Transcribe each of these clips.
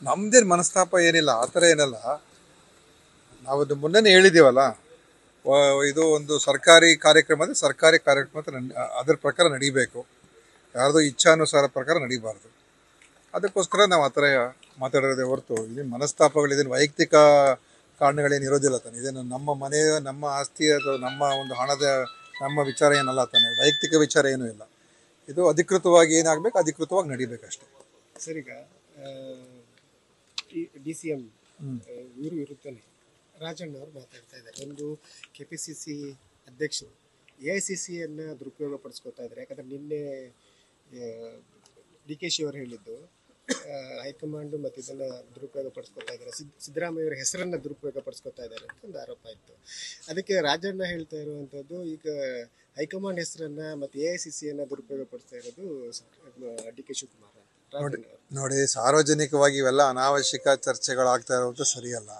ನಮ್ದೇನು ಮನಸ್ತಾಪ ಏನಿಲ್ಲ, ಆ ಥರ ಏನಲ್ಲ. ನಾವು ಮುನ್ನೇ ಹೇಳಿದ್ದೀವಲ್ಲ, ಇದು ಒಂದು ಸರ್ಕಾರಿ ಕಾರ್ಯಕ್ರಮ ಅಂದರೆ ಸರ್ಕಾರಿ ಕಾರ್ಯಕ್ರಮ ಅದರ ಪ್ರಕಾರ ನಡೀಬೇಕು. ಯಾರ್ದೋ ಇಚ್ಛಾನುಸಾರ ಪ್ರಕಾರ ನಡೀಬಾರ್ದು. ಅದಕ್ಕೋಸ್ಕರ ನಾವು ಆ ಥರ ಮಾತಾಡೋದೇ ಹೊರತು ಇದೇನು ಮನಸ್ತಾಪಗಳಿದೇನು ವೈಯಕ್ತಿಕ ಕಾರಣಗಳೇನು ಇರೋದಿಲ್ಲ ತಾನೆ. ಇದೇನು ನಮ್ಮ ಮನೆ, ನಮ್ಮ ಆಸ್ತಿ ಅಥವಾ ನಮ್ಮ ಒಂದು ಹಣದ ನಮ್ಮ ವಿಚಾರ ಏನಲ್ಲ ತಾನೆ. ವೈಯಕ್ತಿಕ ವಿಚಾರ ಏನೂ ಇಲ್ಲ. ಇದು ಅಧಿಕೃತವಾಗಿ ಏನಾಗಬೇಕು ಅಧಿಕೃತವಾಗಿ ನಡೀಬೇಕಷ್ಟೇ. ಸರ್, ಈಗ DCM ಇವರು ವಿರುದ್ಧನೇ ರಾಜಣ್ಣ ಅವರು ಮಾತಾಡ್ತಾ ಇದ್ದಾರೆ. ಒಂದು KPCC ಅಧ್ಯಕ್ಷರು AICCಯನ್ನು ದುರುಪಯೋಗ ಪಡಿಸ್ಕೊತಾ ಇದ್ದಾರೆ. ಯಾಕಂದರೆ ನಿನ್ನೆ DKಶಿ ಅವರು ಹೇಳಿದ್ದು ಹೈಕಮಾಂಡು ಮತ್ತು ಇದನ್ನು ದುರುಪಯೋಗ ಪಡಿಸ್ಕೊತಾ ಇದ್ದಾರೆ, ಸಿದ್ದರಾಮಯ್ಯವರ ಹೆಸರನ್ನು ದುರುಪಯೋಗ ಪಡಿಸ್ಕೊತಾ ಇದ್ದಾರೆ ಅಂತ ಒಂದು ಆರೋಪ ಇತ್ತು. ಅದಕ್ಕೆ ರಾಜಣ್ಣ ಹೇಳ್ತಾ ಇರುವಂಥದ್ದು, ಈಗ ಹೈಕಮಾಂಡ್ ಹೆಸರನ್ನು ಮತ್ತು AICCಯನ್ನು ದುರುಪಯೋಗ ಪಡಿಸ್ತಾ ಇರೋದು DK ಶಿವಕುಮಾರ್. ನೋಡಿ, ಸಾರ್ವಜನಿಕವಾಗಿ ಇವೆಲ್ಲ ಅನಾವಶ್ಯಕ ಚರ್ಚೆಗಳಾಗ್ತಾ ಇರೋದು ಸರಿಯಲ್ಲ.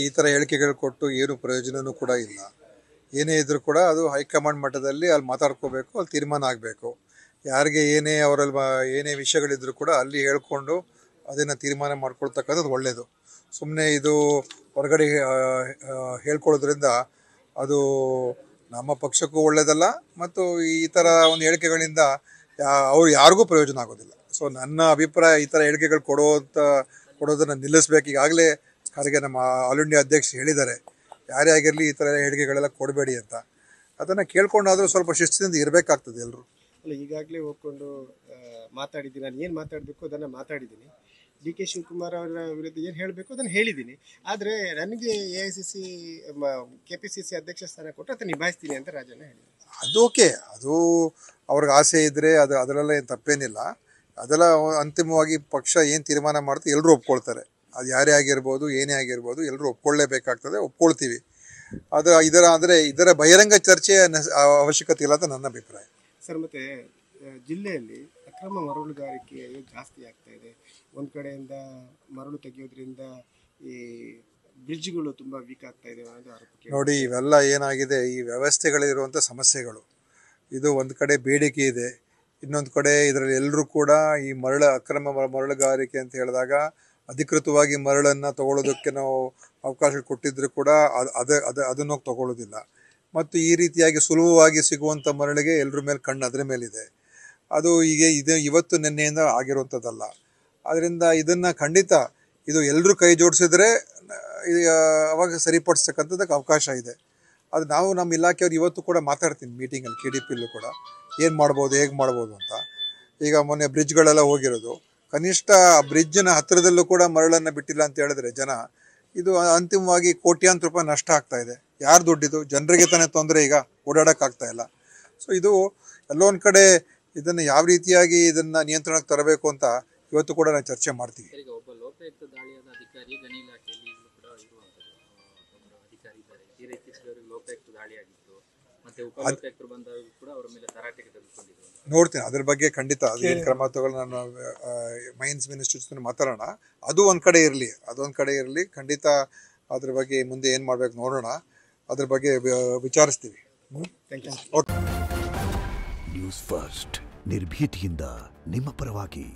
ಈ ಥರ ಹೇಳಿಕೆಗಳು ಕೊಟ್ಟು ಏನು ಪ್ರಯೋಜನವೂ ಕೂಡ ಇಲ್ಲ. ಏನೇ ಇದ್ರೂ ಕೂಡ ಅದು ಹೈಕಮಾಂಡ್ ಮಟ್ಟದಲ್ಲಿ ಅಲ್ಲಿ ಮಾತಾಡ್ಕೋಬೇಕು, ಅಲ್ಲಿ ತೀರ್ಮಾನ ಆಗಬೇಕು. ಯಾರಿಗೆ ಏನೇ ಅವರಲ್ಲಿ ಏನೇ ವಿಷಯಗಳಿದ್ರೂ ಕೂಡ ಅಲ್ಲಿ ಹೇಳ್ಕೊಂಡು ಅದನ್ನು ತೀರ್ಮಾನ ಮಾಡ್ಕೊಳ್ತಕ್ಕಂಥದ್ದು ಒಳ್ಳೆಯದು. ಸುಮ್ಮನೆ ಇದು ಹೊರಗಡೆ ಹೇಳ್ಕೊಳ್ಳೋದ್ರಿಂದ ಅದು ನಮ್ಮ ಪಕ್ಷಕ್ಕೂ ಒಳ್ಳೆಯದಲ್ಲ, ಮತ್ತು ಈ ಥರ ಒಂದು ಹೇಳಿಕೆಗಳಿಂದ ಅವ್ರು ಯಾರಿಗೂ ಪ್ರಯೋಜನ ಆಗೋದಿಲ್ಲ. ಸೊ ನನ್ನ ಅಭಿಪ್ರಾಯ, ಈ ಥರ ಹೇಳಿಕೆಗಳು ಕೊಡೋದನ್ನು ನಿಲ್ಲಿಸ್ಬೇಕು. ಈಗಾಗಲೇ ಖರ್ಗೆ ನಮ್ಮ ಆಲ್ ಇಂಡಿಯಾ ಅಧ್ಯಕ್ಷ ಹೇಳಿದ್ದಾರೆ, ಯಾರೇ ಆಗಿರಲಿ ಈ ಥರ ಹೇಳಿಕೆಗಳೆಲ್ಲ ಕೊಡಬೇಡಿ ಅಂತ. ಅದನ್ನು ಕೇಳ್ಕೊಂಡಾದರೂ ಸ್ವಲ್ಪ ಶಿಸ್ತಿನಿಂದ ಇರಬೇಕಾಗ್ತದೆ ಎಲ್ಲರೂ. ಅಲ್ಲ, ಈಗಾಗಲೇ ಹೋಗ್ಕೊಂಡು ಮಾತಾಡಿದ್ದೀನಿ, ನಾನು ಏನು ಮಾತಾಡಬೇಕು ಅದನ್ನು ಮಾತಾಡಿದ್ದೀನಿ. DK ಶಿವಕುಮಾರ್ ಅವರ ವಿರುದ್ಧ ಏನು ಹೇಳಬೇಕು ಅದನ್ನು ಹೇಳಿದ್ದೀನಿ. ಆದರೆ ನನಗೆ AICC KPCC ಅಧ್ಯಕ್ಷ ಸ್ಥಾನ ಕೊಟ್ಟು ಅದನ್ನು ನಿಭಾಯಿಸ್ತೀನಿ ಅಂತ ರಾಜಣ್ಣ ಹೇಳಿದ್ದಾರೆ. ಅದು ಓಕೆ, ಅದು ಅವ್ರಿಗೆ ಆಸೆ ಇದ್ದರೆ ಅದರಲ್ಲ ಏನು ತಪ್ಪೇನಿಲ್ಲ. ಅದೆಲ್ಲ ಅಂತಿಮವಾಗಿ ಪಕ್ಷ ಏನು ತೀರ್ಮಾನ ಮಾಡುತ್ತೆ ಎಲ್ಲರೂ ಒಪ್ಕೊಳ್ತಾರೆ. ಅದು ಯಾರೇ ಆಗಿರ್ಬೋದು, ಏನೇ ಆಗಿರ್ಬೋದು, ಎಲ್ಲರೂ ಒಪ್ಕೊಳ್ಳೇಬೇಕಾಗ್ತದೆ, ಒಪ್ಕೊಳ್ತೀವಿ. ಇದರ ಬಹಿರಂಗ ಚರ್ಚೆಯ ಅವಶ್ಯಕತೆ ಇಲ್ಲ ಅಂತ ನನ್ನ ಅಭಿಪ್ರಾಯ. ಸರ್, ಮತ್ತು ಜಿಲ್ಲೆಯಲ್ಲಿ ಅಕ್ರಮ ಮರಳುಗಾರಿಕೆಯು ಜಾಸ್ತಿ ಆಗ್ತಾ ಇದೆ. ಒಂದು ಕಡೆಯಿಂದ ಮರಳು ತೆಗೆಯೋದ್ರಿಂದ ಈ ಬ್ರಿಡ್ಜ್ಗಳು ತುಂಬ ವೀಕ್ ಆಗ್ತಾ ಇದೆ ಅನ್ನೋದು ಆರೋಪ. ನೋಡಿ, ಇವೆಲ್ಲ ಏನಾಗಿದೆ, ಈ ವ್ಯವಸ್ಥೆಗಳಿರುವಂಥ ಸಮಸ್ಯೆಗಳು. ಇದು ಒಂದು ಕಡೆ ಬೇಡಿಕೆ ಇದೆ, ಇನ್ನೊಂದು ಕಡೆ ಇದರಲ್ಲಿ ಎಲ್ಲರೂ ಕೂಡ ಈ ಅಕ್ರಮ ಮರಳುಗಾರಿಕೆ ಅಂತ ಹೇಳಿದಾಗ ಅಧಿಕೃತವಾಗಿ ಮರಳನ್ನು ತಗೊಳ್ಳೋದಕ್ಕೆ ನಾವು ಅವಕಾಶ ಕೊಟ್ಟಿದ್ದರೂ ಕೂಡ ಅದನ್ನು ತಗೊಳ್ಳೋದಿಲ್ಲ. ಮತ್ತು ಈ ರೀತಿಯಾಗಿ ಸುಲಭವಾಗಿ ಸಿಗುವಂಥ ಮರಳಿಗೆ ಎಲ್ಲರ ಮೇಲೆ ಕಣ್ಣು ಅದರ ಮೇಲಿದೆ. ಅದು ಇವತ್ತು ನಿನ್ನೆಯಿಂದ ಆಗಿರುವಂಥದ್ದಲ್ಲ. ಆದ್ದರಿಂದ ಇದನ್ನು ಖಂಡಿತ ಇದು ಎಲ್ಲರೂ ಕೈ ಜೋಡಿಸಿದ್ರೆ ಅವಾಗ ಸರಿಪಡಿಸ್ತಕ್ಕಂಥದ್ದಕ್ಕೆ ಅವಕಾಶ ಇದೆ. ಅದು ನಾವು ನಮ್ಮ ಇಲಾಖೆಯವ್ರು ಇವತ್ತು ಕೂಡ ಮಾತಾಡ್ತೀನಿ ಮೀಟಿಂಗಲ್ಲಿ, KDPಯಲ್ಲೂ ಕೂಡ ಏನು ಮಾಡ್ಬೋದು, ಹೇಗೆ ಮಾಡ್ಬೋದು ಅಂತ. ಈಗ ಮೊನ್ನೆ ಬ್ರಿಡ್ಜ್ಗಳೆಲ್ಲ ಹೋಗಿರೋದು, ಕನಿಷ್ಠ ಬ್ರಿಡ್ಜ್ನ ಹತ್ತಿರದಲ್ಲೂ ಕೂಡ ಮರಳನ್ನು ಬಿಟ್ಟಿಲ್ಲ ಅಂತ ಹೇಳಿದ್ರೆ ಜನ, ಇದು ಅಂತಿಮವಾಗಿ ಕೋಟ್ಯಾಂತರ ರೂಪಾಯಿ ನಷ್ಟ ಆಗ್ತಾ ಇದೆ. ಯಾರು ದುಡ್ಡಿದು? ಜನರಿಗೆ ತಾನೇ ತೊಂದರೆ, ಈಗ ಓಡಾಡೋಕ್ಕಾಗ್ತಾ ಇಲ್ಲ. ಸೊ ಇದು ಎಲ್ಲೊಂದು ಕಡೆ ಇದನ್ನು ಯಾವ ರೀತಿಯಾಗಿ ಇದನ್ನು ನಿಯಂತ್ರಣಕ್ಕೆ ತರಬೇಕು ಅಂತ ಇವತ್ತು ಕೂಡ ನಾವು ಚರ್ಚೆ ಮಾಡ್ತೀವಿ. ಒಬ್ಬ ಲೋಕಾಯುಕ್ತ ದಾಳಿಯಾದ ಅಧಿಕಾರಿ ಗಣಿ ಇಲಾಖೆಯಲ್ಲಿ ಕೂಡ ಇರುವಂಥದ್ದು ಅಧಿಕಾರಿ ಇದ್ದಾರೆ. ಲೋಕಾಯುಕ್ತ ದಾಳಿಯಾಗಿತ್ತು, ಮತ್ತೆ ಉಪಲೋಕಾಯುಕ್ತರು ಬಂದಾಗ ಕೂಡ ಅವರ ಮೇಲೆ ತರಾಟೆಗೆ ತೆಗೆದುಕೊಂಡಿದ್ರು. ನೋಡ್ತೀನಿ ಅದ್ರ ಬಗ್ಗೆ, ಖಂಡಿತ ಅದೇನು ಕ್ರಮ ತಗೊಳ್ಳಿ. ನಾನು ಮೈನ್ಸ್ ಮಿನಿಸ್ಟರ್ ಜೊತೆ ಮಾತಾಡೋಣ. ಅದು ಒಂದು ಕಡೆ ಇರಲಿ, ಖಂಡಿತ ಅದ್ರ ಬಗ್ಗೆ ಮುಂದೆ ಏನು ಮಾಡಬೇಕು ನೋಡೋಣ, ಅದ್ರ ಬಗ್ಗೆ ವಿಚಾರಿಸ್ತೀವಿ. ನ್ಯೂಸ್ ಫಸ್ಟ್, ನಿರ್ಭೀತಿಯಿಂದ ನಿಮ್ಮ ಪರವಾಗಿ.